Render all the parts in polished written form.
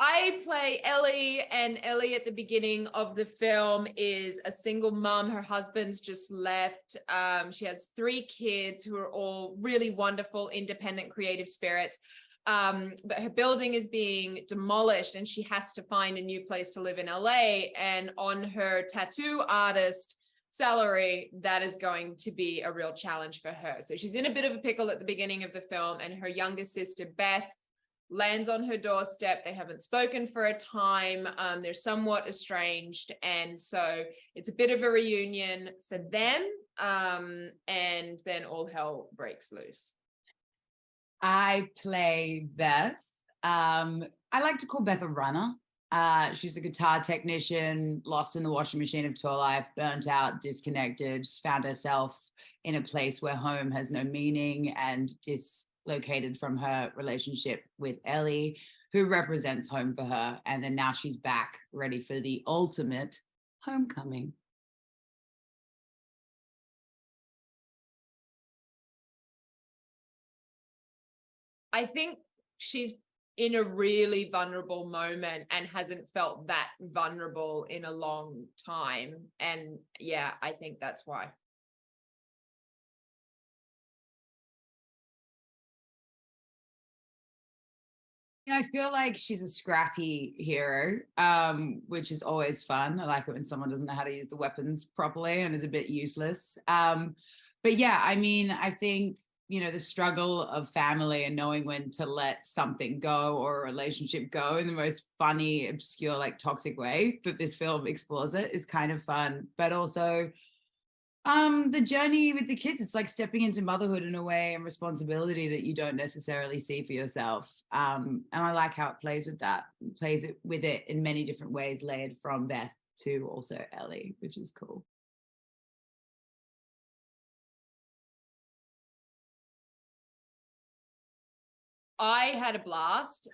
I play Ellie, and Ellie at the beginning of the film is a single mom. Her husband's just left. She has 3 kids who are all really wonderful, independent, creative spirits. But her building is being demolished and she has to find a new place to live in LA. And on her tattoo artist salary, that is going to be a real challenge for her. So she's in a bit of a pickle at the beginning of the film, and her younger sister, Beth, lands on her doorstep. They haven't spoken for a time. They're somewhat estranged. And so it's a bit of a reunion for them. And then all hell breaks loose. I play Beth. I like to call Beth a runner. She's a guitar technician, lost in the washing machine of tour life, burnt out, disconnected, just found herself in a place where home has no meaning, and dislocated from her relationship with Ellie, who represents home for her. And then now she's back, ready for the ultimate homecoming. I think she's in a really vulnerable moment and hasn't felt that vulnerable in a long time. And yeah, I think that's why. I feel like she's a scrappy hero, which is always fun. I like it when someone doesn't know how to use the weapons properly and is a bit useless. But yeah, I mean, I think, the struggle of family and knowing when to let something go or a relationship go in the most funny, obscure, like toxic way that this film explores it is kind of fun. But also, the journey with the kids, it's like stepping into motherhood in a way and responsibility that you don't necessarily see for yourself. And I like how it plays with that, plays it with it in many different ways, layered from Beth to also Ellie, which is cool. I had a blast.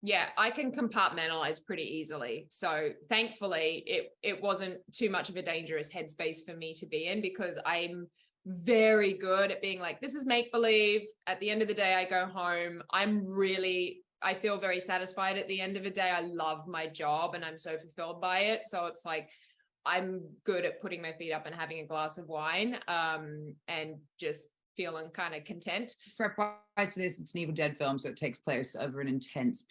Yeah, I can compartmentalize pretty easily. So thankfully, it wasn't too much of a dangerous headspace for me to be in, because I'm very good at being like, this is make-believe. At the end of the day, I go home. I feel very satisfied at the end of the day. I love my job and I'm so fulfilled by it. So it's like, I'm good at putting my feet up and having a glass of wine, and just feeling kind of content. Prep-wise for this, it's an Evil Dead film, so it takes place over an intense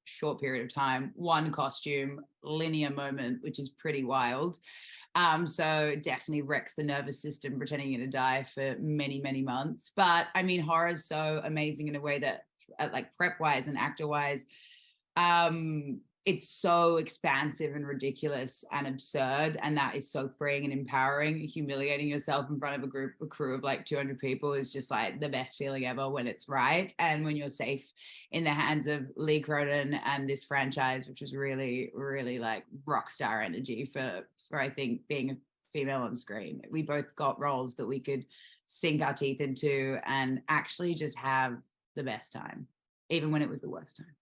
short period of time. One costume, linear moment, which is pretty wild. So it definitely wrecks the nervous system, pretending you're gonna die for many, many months. But I mean, horror is so amazing in a way that, like prep-wise and actor-wise, it's so expansive and ridiculous and absurd, and that is so freeing and empowering. Humiliating yourself in front of a crew of like 200 people is just like the best feeling ever when it's right, and when you're safe in the hands of Lee Cronin and this franchise, which is really, really like rock star energy for I think being a female on screen. We both got roles that we could sink our teeth into and actually just have the best time, even when it was the worst time.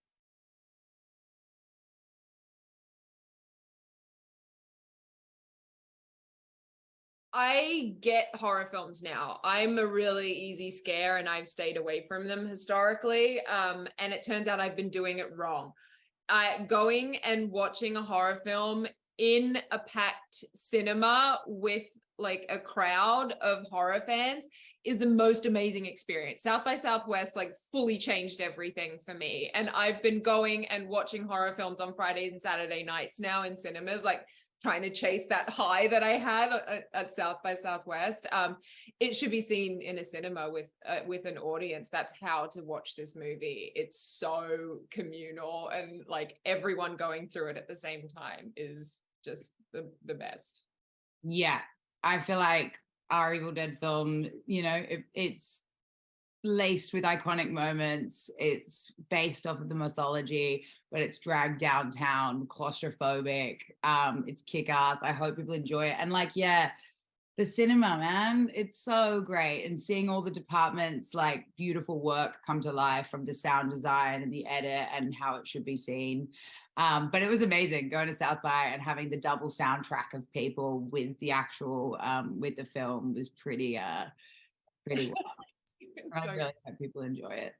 I get horror films now. I'm a really easy scare and I've stayed away from them historically. And it turns out I've been doing it wrong. Going and watching a horror film in a packed cinema with like a crowd of horror fans is the most amazing experience. South by Southwest like fully changed everything for me. And I've been going and watching horror films on Friday and Saturday nights now in cinemas, like trying to chase that high that I had at South by Southwest. It should be seen in a cinema with an audience. That's how to watch this movie. It's so communal, and like everyone going through it at the same time is just the best. Yeah, I feel like our Evil Dead film, it's laced with iconic moments. It's based off of the mythology, but it's dragged downtown, claustrophobic. It's kick-ass. I hope people enjoy it. And like, yeah, the cinema, man, it's so great. And seeing all the departments, like beautiful work come to life, from the sound design and the edit and how it should be seen. But it was amazing going to South by and having the double soundtrack of people with the actual, with the film was pretty well. I really hope people enjoy it.